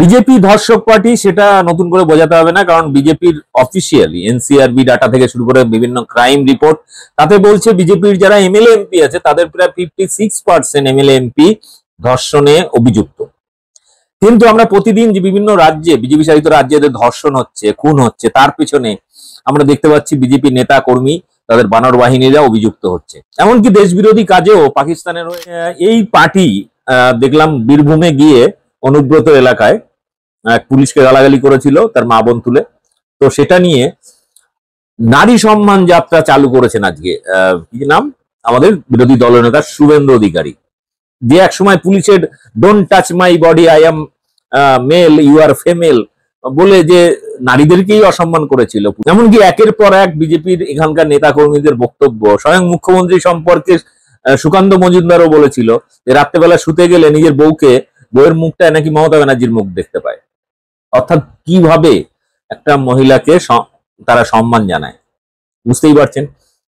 BJP ধর্ষক party সেটা নতুন করে বোঝাতে হবে না, কারণ বিজেপির অফিসিয়ালি এনসিআরবি ডাটা থেকে শুরু করে বিভিন্ন ক্রাইম রিপোর্ট তাতে বলছে বিজেপির যারা এমএলএ এমপি আছে তাদের প্রায় 56% এমএলএ এমপি ধর্ষণে অভিযুক্ত। কিন্তু আমরা প্রতিদিন যে বিভিন্ন রাজ্যে বিজেপি শাসিত রাজ্যে ধর্ষণ হচ্ছে, খুন হচ্ছে, তার পিছনে আমরা দেখতে পাচ্ছি বিজেপি নেতা কর্মী তাদের বানর বাহিনীরা অভিযুক্ত হচ্ছে। এমনকি দেশবিরোধী কাজেও পাকিস্তানের এই পার্টি দেখলাম বীরভূমে গিয়ে অনুব্রত এলাকায় পুলিশকে গালাগালি করেছিল তার মা বোন তুলে। তো সেটা নিয়ে নারী সম্মান যাত্রা চালু করেছেন আজকে কি নাম আমাদের বিরোধী দলনেতা শুভেন্দু অধিকারী, যে এক সময় পুলিশের don't touch my body I am male you are female বলে যে নারীদেরকেই অসম্মান করেছিল। এমনকি একের পর এক বিজেপির এখানকার নেতা কর্মীদের বক্তব্য, স্বয়ং মুখ্যমন্ত্রী সম্পর্কে সুকান্ত মজুমদারও বলেছিল যে রাত্রেবেলা শুতে গেলে নিজের বউয়ের মুখটায় নাকি মমতা ব্যানার্জির মুখ দেখতে পায়। অর্থাৎ কিভাবে একটা মহিলাকে তারা সম্মান জানায় বুঝতেই পারছেন।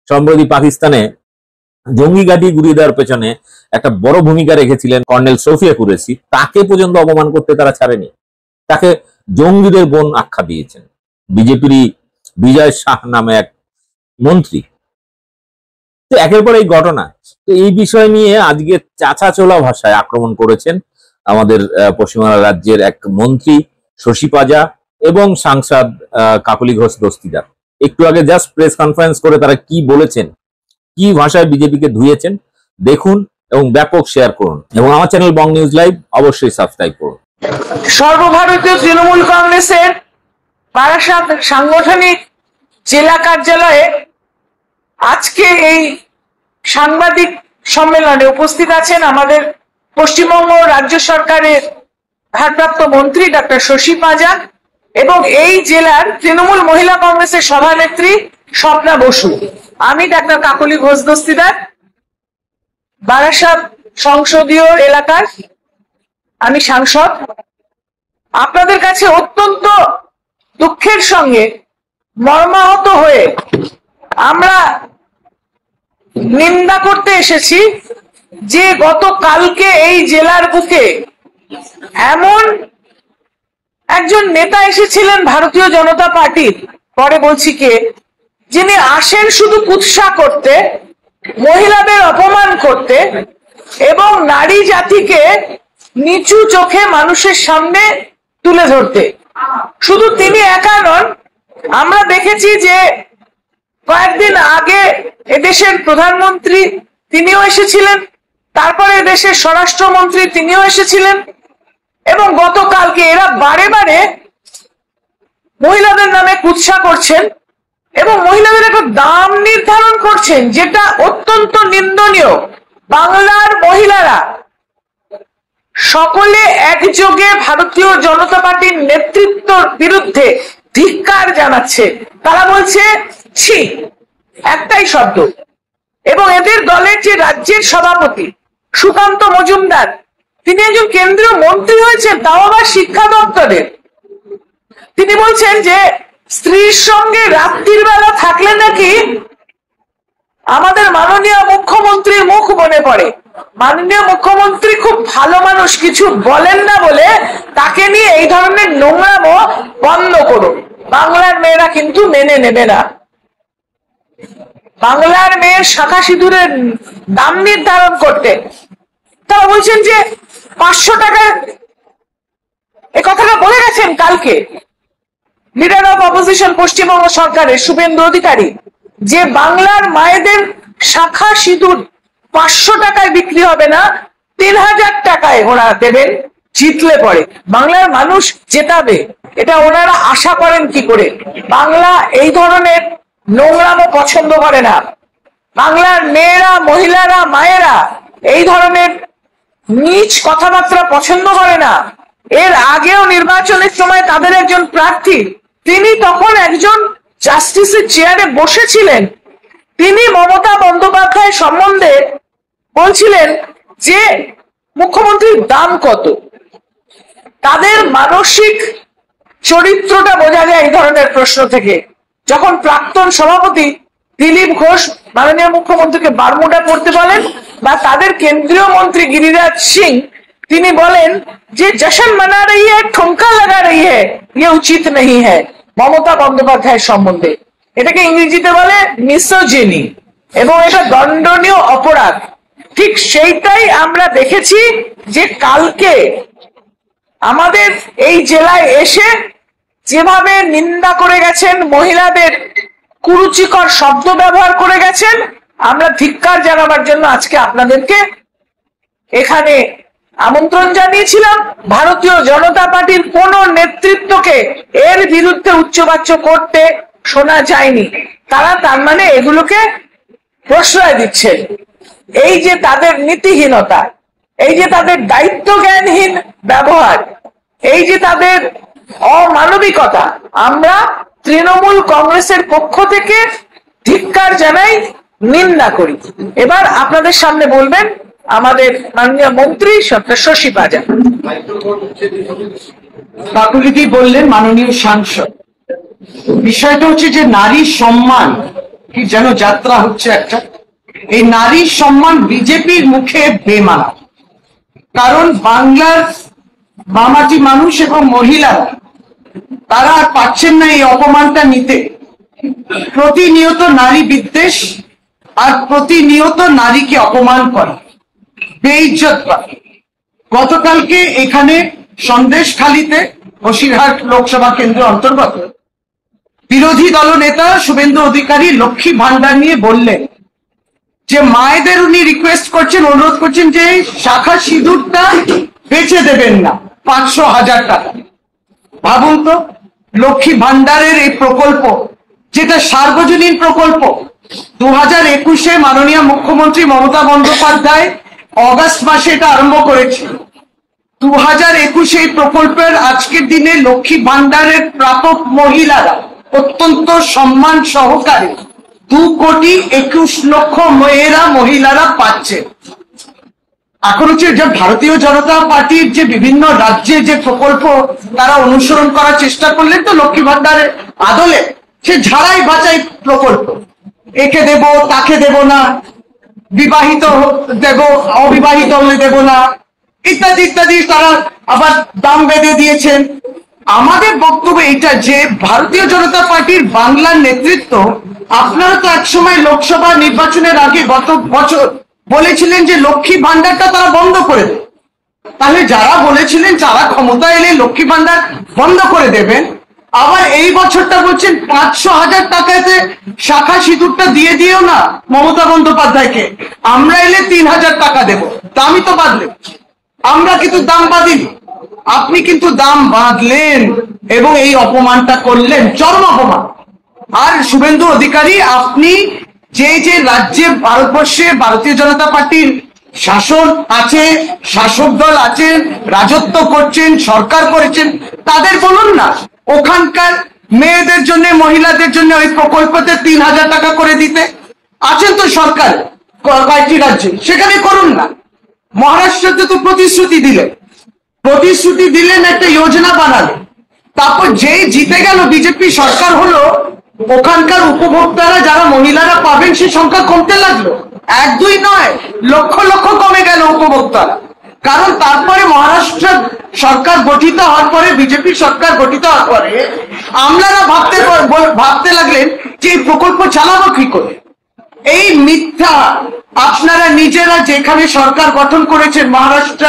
সম্প্রতি পাকিস্তানে জঙ্গি ঘাঁটি গুড়িয়ে দেওয়ার পেছনে একটা বড় ভূমিকা রেখেছিলেন কর্নেল সোফিয়া কুরেশি, তাকে পর্যন্ত অপমান করতে তারা ছাড়েনি, তাকে জঙ্গিদের বোন আখ্যা দিয়েছেন বিজেপির বিজয় শাহ নামে এক মন্ত্রী। তো একের পর এই ঘটনা, তো এই বিষয় নিয়ে আজকে চাঁচাচোলা ভাষায় আক্রমণ করেছেন আমাদের পশ্চিমবাংলা রাজ্যের এক মন্ত্রী শশী পাজা এবং সাংসদ কাকলি ঘোষ দস্তিদার। একটু আগে জাস্ট প্রেস কনফারেন্স করে তারা কি বলেছেন, কি ভাষায় বিজেপিকে ধুয়েছেন দেখুন এবং ব্যাপক শেয়ার করুন, এবং আমার চ্যানেল বং নিউজ লাইভ অবশ্যই সাবস্ক্রাইব করুন। সর্বভারতীয় তৃণমূল কংগ্রেসের বারাসাত সাংগঠনিক জেলা কার্যালয়ে আজকে এই সাংবাদিক সম্মেলনে উপস্থিত আছেন আমাদের পশ্চিমবঙ্গ রাজ্য সরকারের ভারপ্রাপ্ত মন্ত্রী ডক্টর শশী পাজা এবং এই জেলার তৃণমূল মহিলা কংগ্রেসের সভানেত্রী স্বপ্না বসু। আমি ডাক্তার কাকলি ঘোষ দস্তিদার, বারাসাত সংসদীয় এলাকার আমি সাংসদ। আপনাদের কাছে অত্যন্ত দুঃখের সঙ্গে মর্মাহত হয়ে আমরা নিন্দা করতে এসেছি যে গতকালকে এই জেলার বুকে এমন একজন নেতা এসেছিলেন ভারতীয় জনতা পার্টির, পরে বলছি কে, যিনি আসেন শুধু কুৎসা করতে, মহিলাদের অপমান করতে এবং নারী জাতিকে নিচু চোখে মানুষের সামনে তুলে ধরতে। শুধু তিনি একা নন, আমরা দেখেছি যে কয়েকদিন আগে এদেশের প্রধানমন্ত্রী তিনিও এসেছিলেন, তারপরে এদেশের স্বরাষ্ট্রমন্ত্রী তিনিও এসেছিলেন, এবং গতকালকে এরা বারে বারে মহিলাদের নামে কুৎসা করছেন এবং মহিলাদের একটা দাম নির্ধারণ করছেন যেটা অত্যন্ত নিন্দনীয়। বাংলার মহিলারা সকলে একযোগে ভারতীয় জনতা পার্টির নেতৃত্বের বিরুদ্ধে ধিক্কার জানাচ্ছে। তারা বলছে ছি, একটাই শব্দ। এবং এদের দলের যে রাজ্যের সভাপতি সুকান্ত মজুমদার, তিনি একজন কেন্দ্রীয় মন্ত্রী হয়েছেন, তাও আবার শিক্ষা দপ্তরের। তিনি বলছেন যে স্ত্রীর সঙ্গে রাত্রির বেলা থাকলে নাকি আমাদের মাননীয় মুখ্যমন্ত্রীর মুখ মনে পড়ে। মাননীয় মুখ্যমন্ত্রী খুব ভালো মানুষ, কিছু বলেন না বলে তাকে নিয়ে এই ধরনের নোংরামো বন্ধ করুন। বাংলার মেয়েরা কিন্তু মেনে নেবে না। বাংলার মেয়ের শাখা সিঁদুরের দাম নির্ধারণ করতে তারা বলছেন যে 500 টাকা, এ কথাটা বলে গেছেন কালকে লিডার অফ অপোজিশন পশ্চিমবঙ্গ সরকারের শুভেন্দু অধিকারী, যে বাংলার মায়েদের শাখা সিঁদুর 500 টাকায় বিক্রি হবে না, 3000 টাকায় ওরা দেবেন জিতলে পরে। বাংলার মানুষ জেতাবে এটা ওনারা আশা করেন কি করে? বাংলা এই ধরনের নোংরামো পছন্দ করে না। বাংলার মেয়েরা, মহিলারা, মায়েরা এই ধরনের নীচ কথাবার্তা পছন্দ করে না। এর আগেও নির্বাচনের সময় তাদের একজন প্রার্থী, তিনি তখন একজন জাস্টিসের চেয়ারে বসেছিলেন, তিনি মমতা বন্দ্যোপাধ্যায় সম্বন্ধে বলছিলেন যে মুখ্যমন্ত্রীর দাম কত। তাদের মানসিক চরিত্রটা বোঝা যায় এই ধরনের প্রশ্ন থেকে। যখন প্রাক্তন সভাপতি দিলীপ ঘোষ মাননীয় মুখ্যমন্ত্রীকে বারমুডা পড়তে বলেন, বা তাদের কেন্দ্রীয় মন্ত্রী গিরিরাজ সিং তিনি বলেন যে জশন মানা রহি হ্যায় ঠুমকা ये उचित नहीं है মমতা বন্দ্যোপাধ্যায়ের সম্বন্ধে। এটাকে ইংরেজিতে বলে মিসোজিনি এবং এটা দণ্ডনীয় অপরাধ। ঠিক সেইটাই আমরা দেখেছি যে কালকে আমাদের এই জেলায় এসে যেভাবে নিন্দা করে গেছেন, মহিলাদের কুরুচিকর শব্দ ব্যবহার করে গেছেন, আমরা ধিক্কার জানাবার জন্য আজকে আপনাদেরকে এখানে আমন্ত্রণ জানিয়েছিলাম। ভারতীয় জনতা পার্টির কোন নেতৃত্বকে এর বিরুদ্ধে উচ্চবাচ্য করতে শোনা যায়নি। তারা তার মানে এগুলোকে প্রশ্রয় দিচ্ছেন। এই যে তাদের নীতিহীনতা, এই যে তাদের দায়িত্ব জ্ঞানহীন ব্যবহার, এই যে তাদের অমানবিকতা, আমরা তৃণমূল কংগ্রেসের পক্ষ থেকে ধিক্কার জানাই, নিন্দা করি। এবার আপনাদের সামনে বলবেন আমাদের মাননীয় মন্ত্রী শশী পাজা। কাকুলিদি বললেন মাননীয় সাংসদ, বিষয়টা হচ্ছে যে নারী সম্মান কি যেন যাত্রা হচ্ছে একটা। এই নারী সম্মান বিজেপির মুখে বেমানা, কারণ বাংলার মামাটি মানুষ এবং মহিলারা তারা আর পাচ্ছেন না এই অপমানটা নিতে। প্রতিনিয়ত নারী বিদ্বেষ আর প্রতিনিয়ত নারীকে অপমান করে, বেইজ্জত করে। গতকালকে এখানে সন্দেশখালীতে বসিরহাট লোকসভা কেন্দ্র অন্তর্গত বিরোধী দলনেতা শুভেন্দু অধিকারী লক্ষ্মী ভান্ডার নিয়ে বললেন যে মায়েদের উনি রিকোয়েস্ট করছেন, অনুরোধ করছেন যে শাখা সিঁদুরটা বেচে দেবেন না 500,000 টাকা। ভাবুন তো, লক্ষ্মী ভান্ডারের এই প্রকল্প যেটা সার্বজনীন প্রকল্প, 2021-এ মাননীয় মুখ্যমন্ত্রী মমতা বন্দ্যোপাধ্যায় অগাস্ট মাসে এটা আরম্ভ করেছে। 2021 এই প্রকল্পের আজকের দিনে লক্ষ্মী ভান্ডারের প্রাপক মহিলারা অত্যন্ত সম্মান সহকারে 2,21,00,000 মহিলারা পাচ্ছে। এখন হচ্ছে যে ভারতীয় জনতা পার্টির যে বিভিন্ন রাজ্যে যে প্রকল্প তারা অনুসরণ করার চেষ্টা করলেন, তো লক্ষ্মী ভান্ডারের আদলে সে ঝাড়াই বাছাই প্রকল্প, একে দেব তাকে দেব না, বিবাহিত দেব অবিবাহিত হলে দেব না, ইত্যাদি ইত্যাদি তারা আবার দাম বেঁধে দিয়েছেন। আমাদের বক্তব্য এটা যে ভারতীয় জনতা পার্টির বাংলার নেতৃত্ব, আপনারা তো একসময় লোকসভা নির্বাচনের আগে গত বছর বলেছিলেন যে লক্ষ্মী ভান্ডারটা তারা বন্ধ করে দেবে। তাহলে যারা বলেছিলেন যারা ক্ষমতা এলে লক্ষ্মী ভান্ডার বন্ধ করে দেবেন, আবার এই বছরটা বলছেন 500,000 টাকাতে শাখা সিঁদুরটা দিয়ে দিও না মমতা বন্দ্যোপাধ্যায়কে, আমরা এলে 3,000 টাকা দেব। দামই তো বাঁধলে, আমরা কিন্তু দাম বাঁধিনি, আপনি কিন্তু দাম বাঁধলেন এবং এই অপমানটা করলেন, চরম অপমান। আর শুভেন্দু অধিকারী, আপনি যে যে রাজ্যে ভারতবর্ষে ভারতীয় জনতা পার্টির শাসন আছে, শাসক দল আছেন, রাজত্ব করছেন, সরকার করেছেন, তাদের বলুন না ওখানকার মেয়েদের জন্য মহিলাদের জন্য ওই প্রকল্পতে 3,000 টাকা করে দিতে। আছেন তো সরকার কয়েকটি রাজ্যে, সেখানে করুন না। মহারাষ্ট্রতে তো প্রতিশ্রুতি দিলেন একটা যোজনা বানালেন, তারপর যেই জিতে গেল বিজেপি সরকার হলো, ওখানকার উপভোক্তারা যারা মহিলারা পাবেন সে সংখ্যা কমতে লাগলো। 1-2 নয়, লক্ষ লক্ষ কমে গেল উপভোক্তারা। কারণ তারপরে মহারাষ্ট্র সরকার গঠিত হওয়ার পরে, বিজেপি সরকার গঠিত হওয়ার পরে আমলারা ভাবতে লাগলেন যে এই প্রকল্প চালাবো কি করে। এই মিথ্যা আপনারা নিজেরা যেখানে সরকার গঠন করেছেন মহারাষ্ট্র,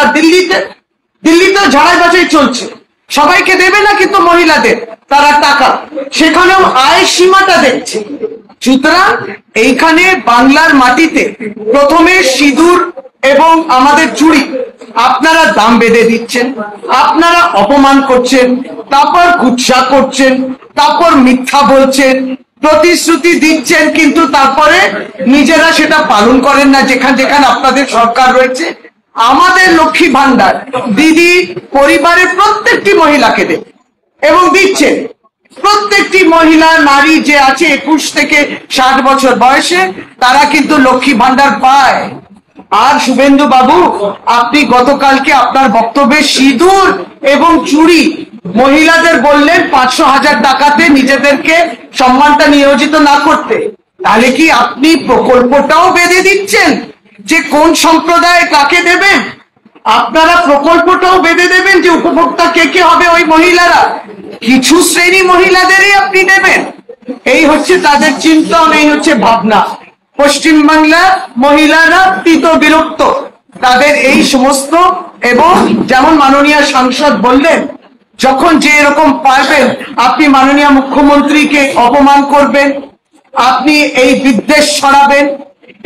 দিল্লিতেও ঝাড়াই বাছাই চলছে, সবাইকে দেবে না কিন্তু মহিলাদের তারা টাকা, সেখানেও আয়ের সীমাটা দেখছে। সুতরাং এইখানে বাংলার মাটিতে প্রথমে সিঁদুর এবং আমাদের চুড়ি আপনারা দাম বেঁধে দিচ্ছেন, আপনারা অপমান করছেন, তারপর কুৎসা করছেন, তারপর মিথ্যা বলছেন, প্রতিশ্রুতি দিচ্ছেন, কিন্তু তারপরে নিজেরা সেটা পালন করেন না যেখানে আপনাদের সরকার রয়েছে। আমাদের লক্ষ্মী ভান্ডার দিদি পরিবারের প্রত্যেকটি মহিলাকে দেবে এবং দিচ্ছেন। প্রত্যেকটি মহিলা নারী যে আছে 21 থেকে 60 বছর বয়সে, তারা কিন্তু লক্ষ্মী ভান্ডার পায়। আর শুভেন্দু বাবু, আপনি গতকালকে আপনার বক্তব্যে সিঁদুর এবং চুড়ি মহিলাদের বললেন 500,000 টাকাতে নিজেদেরকে সম্মানটা নিয়োজিত না করতে। তাহলে কি আপনি প্রকল্পটাও বেঁধে দিচ্ছেন যে কোন সম্প্রদায় কাকে দেবেন? আপনারা প্রকল্পটাও বেঁধে দেবেন যে উপভোক্তা কে কে হবে ওই মহিলারা, কিছু শ্রেণী মহিলাদেরই আপনি নেবেন। এই হচ্ছে তাদের চিন্তন, এই হচ্ছে ভাবনা। পশ্চিমবাংলার মহিলারা তীত বিরক্ত তাদের এই সমস্ত, এবং যেমন মাননীয় সাংসদ বললেন, যখন যে এরকম পারবেন আপনি মাননীয় মুখ্যমন্ত্রীকে অপমান করবেন, আপনি এই বিদ্বেষ ছড়াবেন,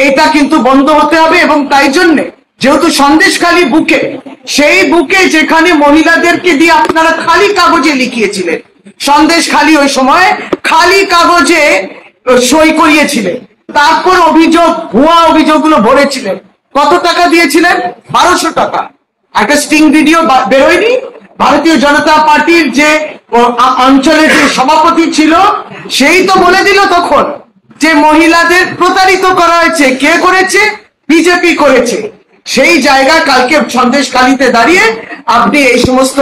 এটা কিন্তু বন্ধ হতে হবে। এবং তাই জন্য যেহেতু সন্দেশখালী বুকে, সেই বুকে যেখানে মহিলাদেরকে দিয়ে আপনারা খালি কাগজে লিখিয়েছিলেন, সন্দেশখালী ওই সময় খালি কাগজে সই করিয়েছিলেন, তারপর অভিযোগ, ভুয়া অভিযোগগুলো ভরেছিলেন, কত টাকা দিয়েছিলেন? 1200 টাকা। একটা স্টিং ভিডিও বেরোয়নি? ভারতীয় জনতা পার্টির যে অঞ্চলের যে সভাপতি ছিল সেই তো বলে দিল তখন যে মহিলাদের প্রতারিত করা হয়েছে। কে করেছে? বিজেপি করেছে। সেই জায়গা কালকে সন্দেশখালীতে দাঁড়িয়ে আপনি এই সমস্ত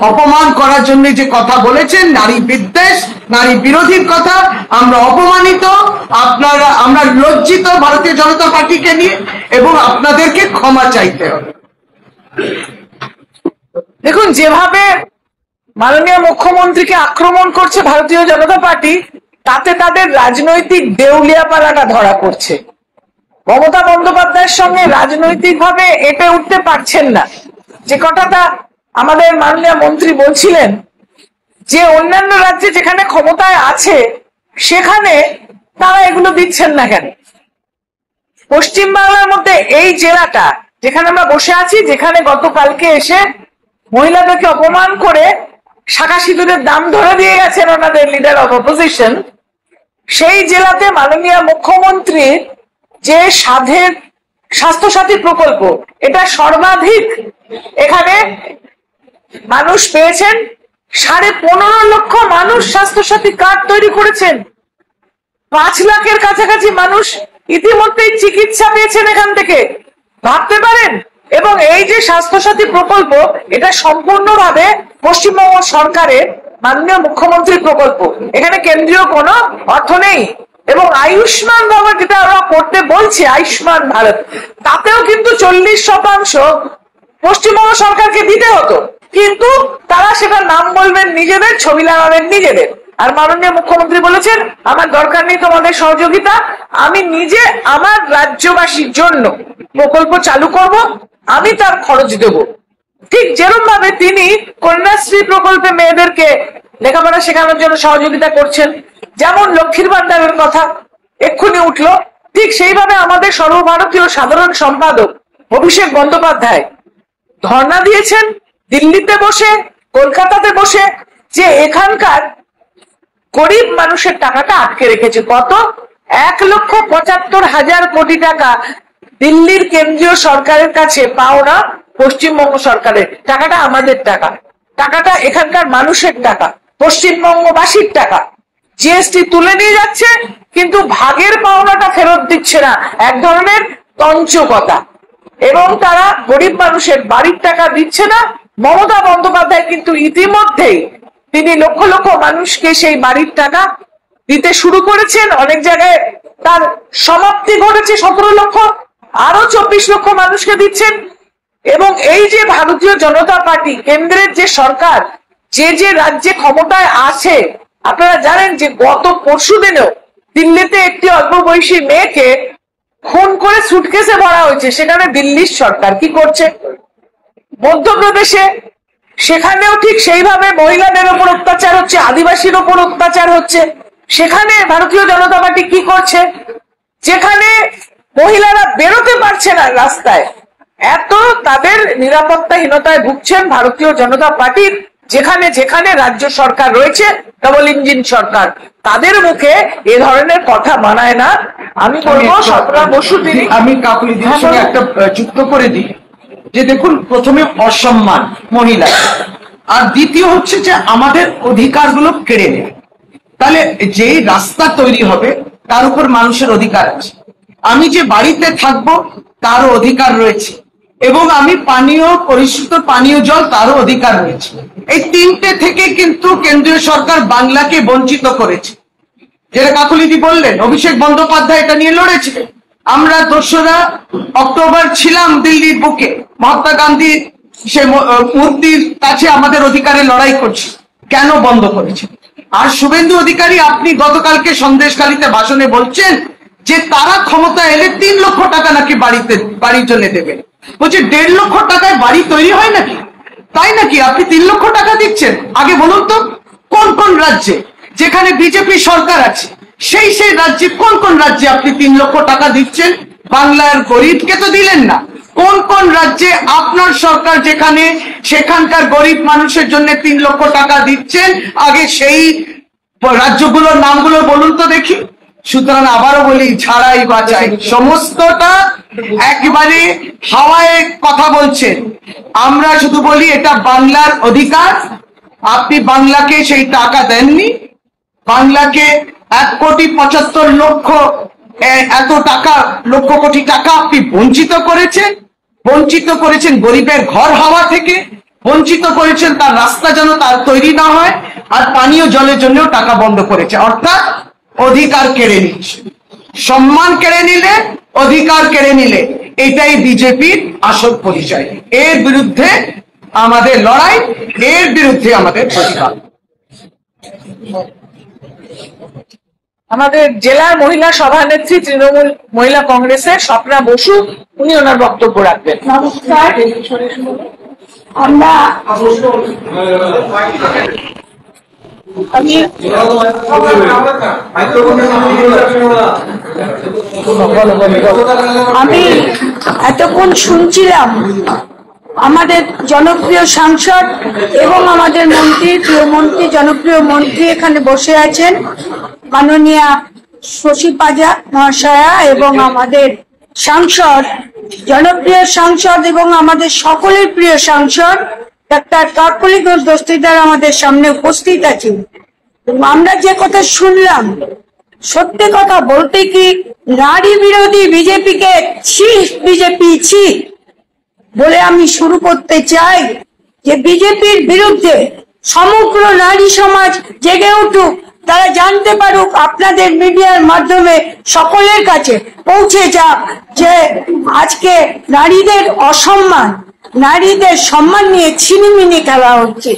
অপমান করার জন্য যে কথা বলেছেন, নারী বিদ্বেষ, নারী বিরোধীর কথা, আমরা অপমানিত, আমরা লজ্জিত ভারতীয় জনতা পার্টিকে নিয়ে, এবং আপনাদেরকে ক্ষমা চাইতে হবে। দেখুন, যেভাবে মাননীয় মুখ্যমন্ত্রীকে আক্রমণ করছে ভারতীয় জনতা পার্টি, তাতে তাদের রাজনৈতিক দেউলিয়াপালাটা ধরা পড়ছে। মমতা বন্দ্যোপাধ্যায়ের সঙ্গে রাজনৈতিকভাবে এঁটে উঠতে পারছেন না। যে কথাটা আমাদের মাননীয় মন্ত্রী বলছিলেন যে অন্যান্য রাজ্যে যেখানে ক্ষমতায় আছে সেখানে তারা এগুলো দিচ্ছেন না কেন? পশ্চিমবাংলার মধ্যে এই জেলাটা যেখানে আমরা বসে আছি, যেখানে গতকালকে এসে মহিলাদেরকে অপমান করে শাঁখা সিঁদুরের দাম ধরে দিয়ে গেছেন ওনাদের লিডার অফ অপোজিশন, সেই জেলাতে মাননীয় মুখ্যমন্ত্রীর যে স্বাস্থ্যসাথী প্রকল্প, এটা সর্বাধিক এখানে মানুষ পেয়েছেন। 15.5 লক্ষ মানুষ স্বাস্থ্যসাথী কার্ড তৈরি করেছেন। 5 লাখের কাছাকাছি মানুষ ইতিমধ্যেই চিকিৎসা পেয়েছেন এখান থেকে, ভাবতে পারেন। এবং এই যে স্বাস্থ্যসাথী প্রকল্প, এটা সম্পূর্ণভাবে পশ্চিমবঙ্গ সরকারের মাননীয় মুখ্যমন্ত্রীর প্রকল্প, এখানে কেন্দ্রীয় কোনো অর্থ নেই। এবং আয়ুষ্মান ভারত যেটা ওরা করতে বলছে, আয়ুষ্মান ভারত, তাতেও কিন্তু 40% পশ্চিমবঙ্গ সরকারকে দিতে হতো, কিন্তু তারা সেটার নাম বলবেন নিজেদের, ছবি লাগাবেন নিজেদের। আর মাননীয় মুখ্যমন্ত্রী বলেছেন আমার দরকার নেই তোমাদের সহযোগিতা, আমি নিজে আমার রাজ্যবাসীর জন্য প্রকল্প চালু করব, আমি তার খরচ দেব। ঠিক যেরকম ভাবে তিনি কন্যাশ্রী প্রকল্পে মেয়েদেরকে লেখাপড়া শেখানোর জন্য সহযোগিতা করছেন, যেমন লক্ষ্মীর ভান্ডারের কথা এক্ষুনি উঠলো, ঠিক সেইভাবে আমাদের সর্বভারতীয় সাধারণ সম্পাদক অভিষেক বন্দ্যোপাধ্যায় ধর্ণা দিয়েছেন দিল্লিতে বসে, কলকাতাতে বসে, যে এখানকার গরিব মানুষের টাকাটা আটকে রেখেছে। কত? 1,75,000 কোটি টাকা দিল্লির কেন্দ্রীয় সরকারের কাছে পাওনা পশ্চিমবঙ্গ সরকারের। টাকাটা আমাদের টাকা, টাকাটা এখানকার মানুষের টাকা, পশ্চিমবঙ্গবাসীর টাকা। জিএসটি তুলে নিয়ে যাচ্ছে কিন্তু ভাগের পাওনাটা ফেরত দিচ্ছে না, এক ধরনের তঞ্চকতা। এবং তারা গরিব মানুষের বাড়ির টাকা দিচ্ছে না। মমতা বন্দ্যোপাধ্যায় কিন্তু ইতিমধ্যেই তিনি লক্ষ লক্ষ মানুষকে সেই বাড়ির টাকা দিতে শুরু করেছেন। অনেক জায়গায় তার সমাপ্তি ঘটেছে, 17 লক্ষ, আরো 24 লক্ষ মানুষকে দিচ্ছেন। এবং এই যে ভারতীয় জনতা পার্টি কেন্দ্রের যে সরকার, যে যে রাজ্যে ক্ষমতায় আছে, আপনারা জানেন যে গত পরশুদিনেও দিল্লিতে একটি অল্প বয়সী মেয়েকে খুন করে সুটকেসে ভরা হয়েছে। সেখানে দিল্লির সরকার কি করছে? মধ্যপ্রদেশে সেখানেও ঠিক সেইভাবে মহিলাদের ওপর অত্যাচার হচ্ছে, আদিবাসীর ওপর অত্যাচার হচ্ছে। সেখানে ভারতীয় জনতা পার্টি কি করছে? যেখানে মহিলারা বেরোতে পারছে না রাস্তায়, এত তাদের নিরাপত্তাহীনতায় ভুগছেন ভারতীয় জনতা পার্টির যেখানে যেখানে রাজ্য সরকার রয়েছে, ডবল ইঞ্জিন সরকার, তাদের মুখে এ ধরনের কথা মানায় না। আমি বলবো সতরা বসু তিনি, আমি কাকুলিদির সঙ্গে একটা যুক্ত করে দিই যে দেখুন, প্রথমে অসম্মান মহিলা, আর দ্বিতীয় হচ্ছে যে আমাদের অধিকারগুলো কেড়ে নেয়। তাহলে যেই রাস্তা তৈরি হবে তার উপর মানুষের অধিকার আছে। আমি যে বাড়িতে থাকবো তারও অধিকার রয়েছে, এবং আমি পরিশুদ্ধ পানীয় জল তারও অধিকার রয়েছে। এই তিনটে থেকে কিন্তু কেন্দ্রীয় সরকার বাংলাকে বঞ্চিত করেছে। যেটা কাকুলিদি বললেন, অভিষেক বন্দ্যোপাধ্যায় এটা নিয়ে লড়েছিলেন। আমরা 2রা অক্টোবর ছিলাম দিল্লির বুকে, মহাত্মা গান্ধী সে মূর্তির কাছে আমাদের অধিকারে লড়াই করছি, কেন বন্ধ করেছে? আর শুভেন্দু অধিকারী, আপনি গতকালকে সন্দেশখালীতে ভাষণে বলছেন যে তারা ক্ষমতা এলে 3 লক্ষ টাকা নাকি বাড়ির জন্য দেবে। বলছে 1.5 লক্ষ টাকায় বাড়ি তৈরি হয় নাকি? তাই নাকি আপনি 3 লক্ষ টাকা দিচ্ছেন? আগে বলুন তো কোন কোন রাজ্যে যেখানে বিজেপি সরকার আছে সেই রাজ্যে কোন কোন রাজ্যে আপনি 3 লক্ষ টাকা দিচ্ছেন? বাংলার গরিবকে তো দিলেন না। কোন কোন রাজ্যে আপনার সরকার যেখানে সেখানকার গরিব মানুষের জন্য 3 লক্ষ টাকা দিচ্ছেন? আগে সেই রাজ্যগুলোর নামগুলো বলুন তো দেখি। সুতরাং আবারও বলি, ছাড়াই বাঁচাই সমস্তটা একেবারে হাওয়ায় কথা বলছেন। আমরা শুধু বলি এটা বাংলার অধিকার, আপনি বাংলাকে সেই টাকা দেননি। বাংলাকে 1,75,00,000 এত টাকা, লক্ষ কোটি টাকা আপনি বঞ্চিত করেছেন। বঞ্চিত করেছেন গরিবের ঘর হওয়া থেকে, বঞ্চিত করেছেন তার রাস্তা যেন তার তৈরি না হয়, আর পানীয় জলের জন্যও টাকা বন্ধ করেছে। অর্থাৎ অধিকার কেড়ে নিচ্ছে। সম্মান কেড়ে নিলে, অধিকার কেড়ে নিলে, এটাই বিজেপির আসল পরিচয়। এর বিরুদ্ধে আমাদের লড়াই, এর বিরুদ্ধে আমাদের প্রতিবাদ। আমাদের জেলার মহিলা সভানেত্রী তৃণমূল মহিলা কংগ্রেসের স্বপ্না বসু, উনি ওনার বক্তব্য রাখবেন। নমস্কার। আমরা আমি এতক্ষণ শুনছিলাম আমাদের জনপ্রিয় সাংসদ এবং আমাদের মন্ত্রী, প্রিয় মন্ত্রী, জনপ্রিয় মন্ত্রী এখানে বসে আছেন, মাননীয়া শশী পাজা মহাশয়া, এবং আমাদের সাংসদ, জনপ্রিয় সাংসদ এবং আমাদের সকলের প্রিয় সাংসদ ডাক্তার কাকলি ঘোষ দস্তিদার আমাদের সামনে উপস্থিত আছেন। আমরা যে কথা শুনলাম, সত্যি কথা বলতে কি, নারী বিরোধী বিজেপিকে ছি, বিজেপি ছি বলে আমি শুরু করতে চাই যে বিজেপির বিরুদ্ধে সমগ্র নারী সমাজ জেগে উঠুক, তারা জানতে পারুক, আপনাদের মিডিয়ার মাধ্যমে সকলের কাছে পৌঁছে যাক যে আজকে নারীদের অসম্মান, নারীদের সম্মান নিয়ে ছিনিমিনি খেলা হচ্ছে।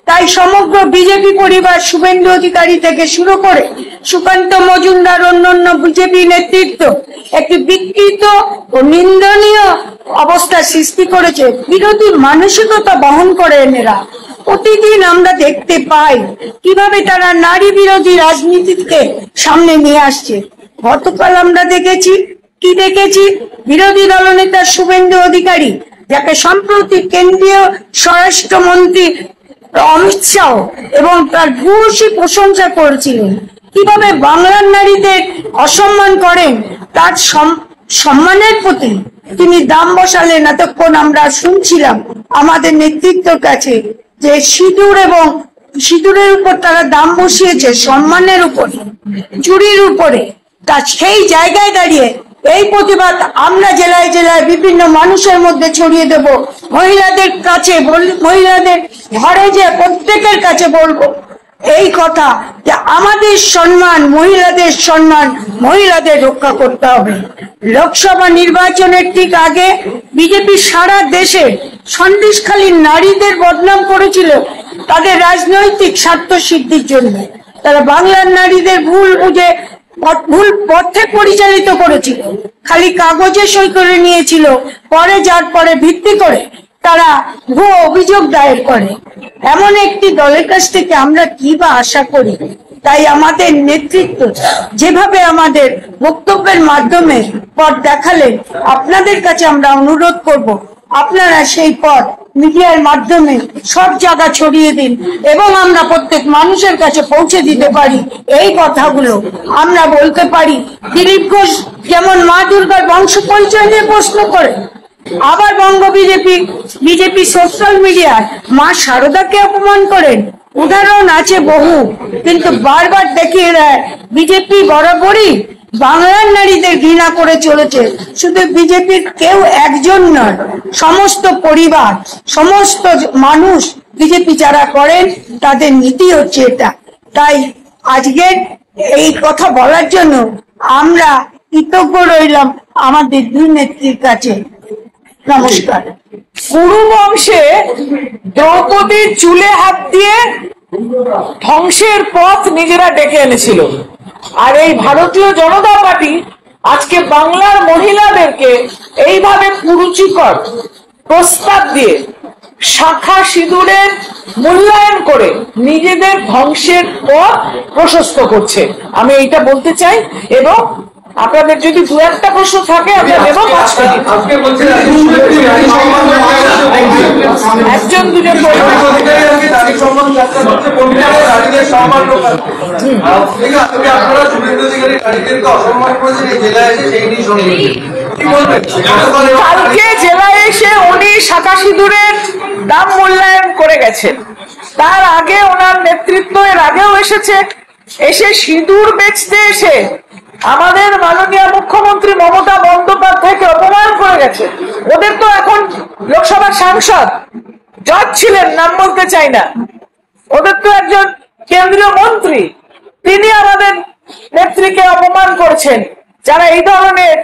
তাই সমগ্র বিজেপি পরিবার, শুভেন্দু অধিকারী থেকে শুরু করে সুকান্ত মজুমদার, অন্যান্য বিজেপি নেতৃত্ব একটি বিকৃত ও নিন্দনীয় অবস্থা সৃষ্টি করেছে। বিরোধী মানসিকতা বহন করে এরা। প্রতিদিন আমরা দেখতে পাই কিভাবে তারা নারী বিরোধী রাজনীতিকে সামনে নিয়ে আসছে। গতকাল আমরা দেখেছি, বিরোধী দলনেতা শুভেন্দু অধিকারী, যাকে সম্প্রতি কেন্দ্রীয় স্বরাষ্ট্রমন্ত্রী অমিত শাহ এবং তার ভূয়সী প্রশংসা করেছিলেন, কিভাবে বাংলার নারীদের অসম্মান করেন, তার সম্মানের প্রতি তিনি দাম বসালেন। এতক্ষণ আমরা শুনছিলাম আমাদের নেতৃত্বের কাছে যে সিঁদুরের উপর তারা দাম বসিয়েছে, সম্মানের উপরে, চুরির উপরে। তা সেই জায়গায় দাঁড়িয়ে এই প্রতিবাদ আমরা জেলায় জেলায় বিভিন্ন মানুষের মধ্যে ছড়িয়ে দেব। মহিলাদের কাছে, মহিলাদের ঘরে যে প্রত্যেকের কাছে বলবো এই কথা যে আমাদের সম্মান, মহিলাদের সম্মান, মহিলাদের রক্ষা করতে হবে। লোকসভা নির্বাচনের ঠিক আগে বিজেপি সারা দেশে সন্দেশখালীর নারীদের বদনাম করেছিল তাদের রাজনৈতিক স্বার্থ সিদ্ধির জন্য। তারা বাংলার নারীদের ভুল পথে পরিচালিত করেছিল, খালি কাগজে সই করে নিয়েছিল, পরে যার পরে ভিত্তি করে তারা ভুয়ো অভিযোগ দায়ের করে। এমন একটি দলের কাছ থেকে আমরা কি বা আশা করি? তাই আমাদের নেতৃত্ব যেভাবে আমাদের বক্তব্যের মাধ্যমে পথ দেখালেন, আপনাদের কাছে আমরা অনুরোধ করব আপনারা সেই পথ মিডিয়ার মাধ্যমে সব জায়গা ছড়িয়ে দিন এবং আমরা প্রত্যেক মানুষের কাছে পৌঁছে দিতে পারি এই কথাগুলো। আমরা বলতে পারি, দিলীপ ঘোষ যেমন মা দুর্গার বংশ পরিচয় নিয়ে প্রশ্ন করে, আবার বঙ্গ বিজেপি সোশ্যাল মিডিয়ায় মা শারদাকে অপমান করেন। উদাহরণ আছে বহু, কিন্তু বারবার দেখিয়ে দেয় বিজেপি বরাবরই বাংলার নারীদের ঘৃণা করে চলেছে। শুধু বিজেপির কেউ একজন নয়, সমস্ত পরিবার, সমস্ত মানুষ বিজেপি যারা করেন তাদের নীতি হচ্ছে এটা। তাই আজকের এই কথা বলার জন্য আমরা কৃতজ্ঞ রইলাম আমাদের দুই নেত্রীর কাছে। নমস্কার। কুরু বংশে দ্রৌপদীর চুলে হাত দিয়ে ধ্বংসের পথ নিজেরা ডেকে এনেছিল, আর এই ভারতীয় জনতা পার্টি আজকে বাংলার মহিলাদেরকে এইভাবে কুরুচিকর প্রস্তাব দিয়ে শাখা সিঁদুরের মূল্যায়ন করে নিজেদের ধ্বংসের পথ প্রশস্ত করছে। আমি এইটা বলতে চাই, এবং আপনাদের যদি দু একটা প্রশ্ন থাকে আমরা দেব 5 মিনিট। একজন দুজন কালকে জেলায় এসে উনি শাখা সিঁদুরের দাম মূল্যায়ন করে গেছেন। তার আগে ওনার নেতৃত্ব এর আগেও এসে সিঁদুর বেচতে এসে আমাদের মাননীয় মুখ্যমন্ত্রী মমতা বন্দ্যোপাধ্যায়কে অপমান করে গেছে। ওদের তো এখন লোকসভার সাংসদ, জজ ছিলেন, নাম বলতে চাই না, ওদের তো একজন কেন্দ্রীয় মন্ত্রী, তিনি আমাদের নেত্রীকে অপমান করছেন। যারা এই ধরনের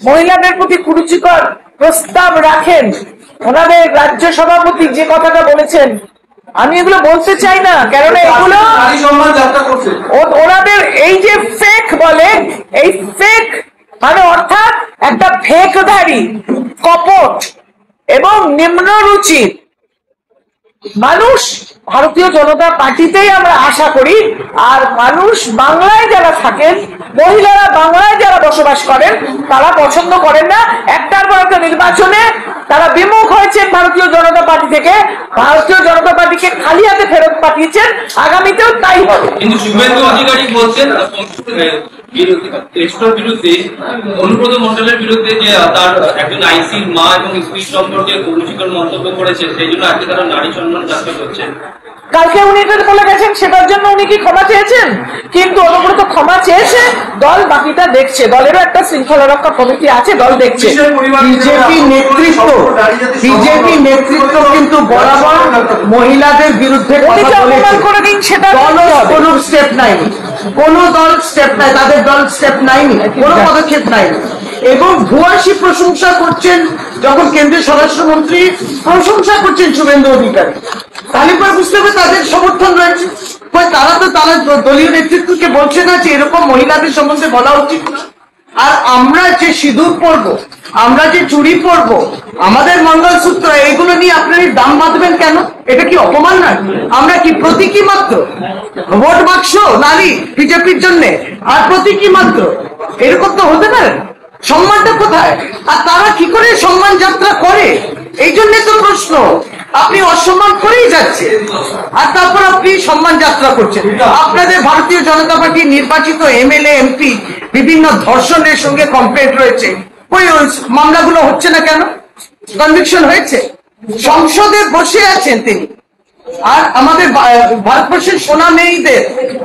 মহিলাদের প্রতি কুরুচিকর প্রস্তাব রাখেন, ওনাদের রাজ্য সভাপতি যে কথাটা বলেছেন, আমি এগুলো বলতে চাই না, কেননা এগুলো ওনাদের এই যে ফেক বলে, এই ফেক মানে অর্থাৎ একটা ফেকধারী, কপট এবং নিম্নরুচি মানুষ ভারতীয় জনতা পার্টিতেই আমরা আশা করি। আর মানুষ বাংলায় যারা থাকেন, মহিলারা বাংলায় যারা বসবাস করেন, তারা পছন্দ করেন না। একটার পর একটা নির্বাচনে তারা বিমুখ হয়েছেন ভারতীয় জনতা পার্টি থেকে, ভারতীয় জনতা পার্টিকে খালি হাতে ফেরত পাঠিয়েছেন, আগামীতেও তাই হবে। কিন্তু শুভেন্দু অধিকারী বলছেন বিরুদ্ধে, অনুব্রত মন্ডলের বিরুদ্ধে, যে তার একজন আইসির মা এবং স্ত্রী সম্পর্কে কুরুচিকর মন্তব্য করেছেন, সেই জন্য আজকে তারা নারী সম্মান যাত্রা করছেন। কালকে উনি এটা বলে গেছেন, সেটার জন্য উনি কি ক্ষমা চেয়েছেন? কিন্তু অনুব্রত ক্ষমা চেয়েছে, দল বাকিটা দেখছে, দলেরও একটা শৃঙ্খলা রক্ষা কমিটি আছে, দল দেখছে। বিজেপি নেতৃত্ব কিন্তু বরাবর মহিলাদের বিরুদ্ধে কোনো স্টেপ নাইনি, কোনো দল স্টেপ নাই, তাদের দল স্টেপ নাইনি, কোনো পদক্ষেপ নাইনি। এবং ভূয়সী প্রশংসা করছেন, যখন কেন্দ্রীয় স্বরাষ্ট্রমন্ত্রী প্রশংসা করছেন শুভেন্দু অধিকারী, তাহলে পর বুঝতে হবে তাদের সমর্থন রয়েছে। তারা তো তারা দলীয় নেতৃত্বকে বলছে না যে এরকম মহিলাদের সম্বন্ধে বলা উচিত না। আর আমরা যে সিঁদুর পরবো, আমরা যে চুড়ি পরবো, আমাদের মঙ্গলসূত্র, এইগুলো নিয়ে আপনারা দাম বাঁধবেন কেন? এটা কি অপমান নয়? আমরা কি প্রতীকী মাত্র? ভোট বাক্স নারী বিজেপির জন্য আর প্রতীকী মাত্র, এরকম তো হতে পারে। সম্মানটা কোথায়? আর তারা কি করে সম্মান যাত্রা করে? এই জন্য তো প্রশ্ন। আপনি অসম্মান করেই যাচ্ছে, আর তারপর আপনি সম্মান যাত্রা করছেন। আপনাদের ভারতীয় জনতা পার্টির নির্বাচিত এমএলএ এমপি বিভিন্ন ধর্ষণের সঙ্গে কমপ্লেন্ট রয়েছে, ওই মামলাগুলো হচ্ছে না কেন? কনভিকশন হয়েছে, সংসদে বসে আছেন তিনি। আর আমাদের ভারতবর্ষের সোনা মেয়েদের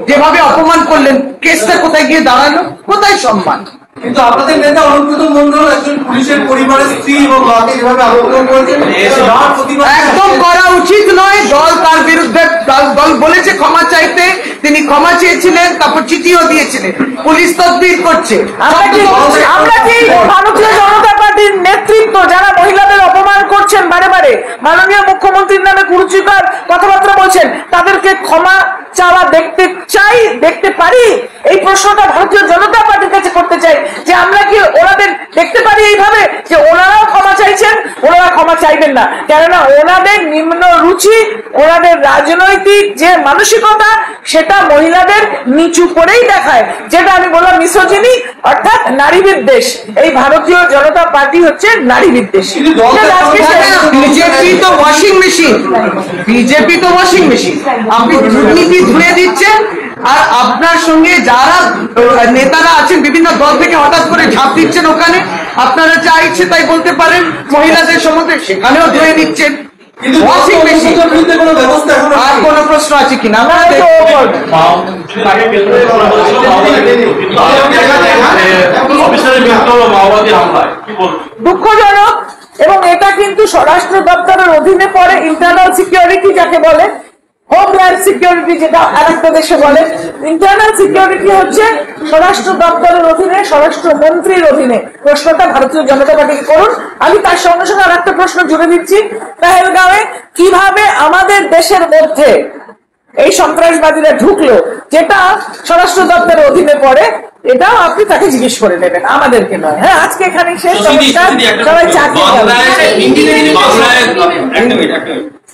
যেভাবে অপমান করলেন, কেসটা কোথায় গিয়ে দাঁড়ালো? কোথায় সম্মান? কিন্তু আপনাদের নেতা অনুব্রত মন্ডল একজন পুলিশের পরিবারের স্ত্রী এবং মাকে যেভাবে আক্রমণ করেছেন, একদম করা উচিত নয়। দল তার বিরুদ্ধে, দল বলেছে ক্ষমা চাইতে, তিনি ক্ষমা চেয়েছিলেন, তারপর চিঠিও দিয়েছিলেন, পুলিশ তদবির করছে। আমরা কি ভারতীয় জনতা পার্টির নেতৃত্ব যারা মহিলাদের অপমান করছেন, বারে বারে মাননীয় মুখ্যমন্ত্রীর নামে কুরুচিকর কথাবার্তা বলছেন, তাদেরকে ক্ষমা চাওয়া দেখতে পারি? এই প্রশ্নটা ভারতীয় জনতা পার্টির কাছে করতে চাই, যে আমরা কি ওনাদের দেখতে পারি এইভাবে যে ওনারাও ক্ষমা চাইছেন? ওনারা ক্ষমা চাইবেন না, কেননা ওনাদের নিম্ন রুচি, ওনাদের রাজনৈতিক যে মানসিকতা, সেটা মহিলাদের নিচু করেই দেখায়, যেটা আমি বললাম মিসোজিনি, অর্থাৎ নারী বিদ্বেষ। এই ভারতীয় জনতা পার্টি হচ্ছে নারী বিদ্বেষ। বিজেপি তো ওয়াশিং মেশিন, বিজেপি তো ওয়াশিং মেশিন। আপনি দুর্নীতি ধুয়ে দিচ্ছেন, আর আপনার সঙ্গে যারা নেতারা আছেন বিভিন্ন দল থেকে হঠাৎ করে ঝাঁপ দিচ্ছেন ওখানে, আপনারা যা ইচ্ছে তাই বলতে পারেন মহিলাদের সম্বন্ধে, সেখানেও ধুয়ে দিচ্ছেন। Washing machine. আর কোন প্রশ্ন আছে কিনা? দুঃখজনক, এবং এটা কিন্তু স্বরাষ্ট্র দপ্তরের অধীনে পড়ে, ইন্টারনাল সিকিউরিটি যাকে বলে। হোমল্যান্ড সিকিউরিটি যেটা আরেকটা দেশে বলে, ইন্টারনাল সিকিউরিটি হচ্ছে স্বরাষ্ট্র দপ্তরের অধীনে, স্বরাষ্ট্র মন্ত্রীর অধীনে। প্রশ্নটা ভারতীয় জনতা পার্টিকে করুন। আমি তার সঙ্গে সঙ্গে আরেকটা প্রশ্ন জুড়ে দিচ্ছি, পেহেলগাঁওয়ে কিভাবে আমাদের দেশের মধ্যে এই সন্ত্রাসবাদীরা ঢুকলো, যেটা স্বরাষ্ট্র দপ্তরের অধীনে পড়ে, এটাও আপনি তাকে জিজ্ঞেস করে নেবেন, আমাদেরকে নয়। হ্যাঁ, আজকে এখানে শেষ। নমস্কার, সবাই চাকরি।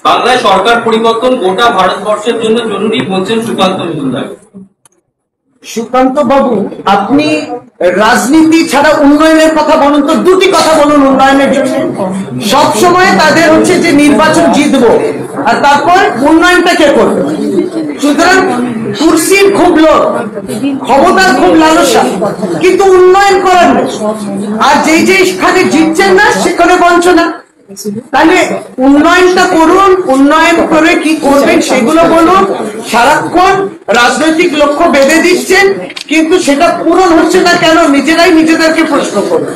বাংলায় সরকার পরিবর্তন গোটা ভারতবর্ষের জন্য জরুরি বলছেন সুকান্ত মজুমদার। সুকান্ত বাবু, আপনি রাজনীতি ছাড়া উন্নয়নের কথা বলুন তো, দুটি কথা বলুন উন্নয়নের জন্য। সবসময় তাদের হচ্ছে যে নির্বাচন জিতবো, আর তারপর উন্নয়নটা কে করবে। সুতরাং কুর্সির খুব লোক, ক্ষমতার খুব লালসা, কিন্তু উন্নয়ন করার নেই। আর যেখানে জিতছেন না সেখানে বঞ্চনা। তাহলে উন্নয়নটা করুন, উন্নয়ন করে কি করবেন সেগুলো বলুন। সারাক্ষণ রাজনৈতিক লক্ষ্য বেঁধে দিচ্ছেন, কিন্তু সেটা পূরণ হচ্ছে না কেন, নিজেরাই নিজেদেরকে প্রশ্ন করুন।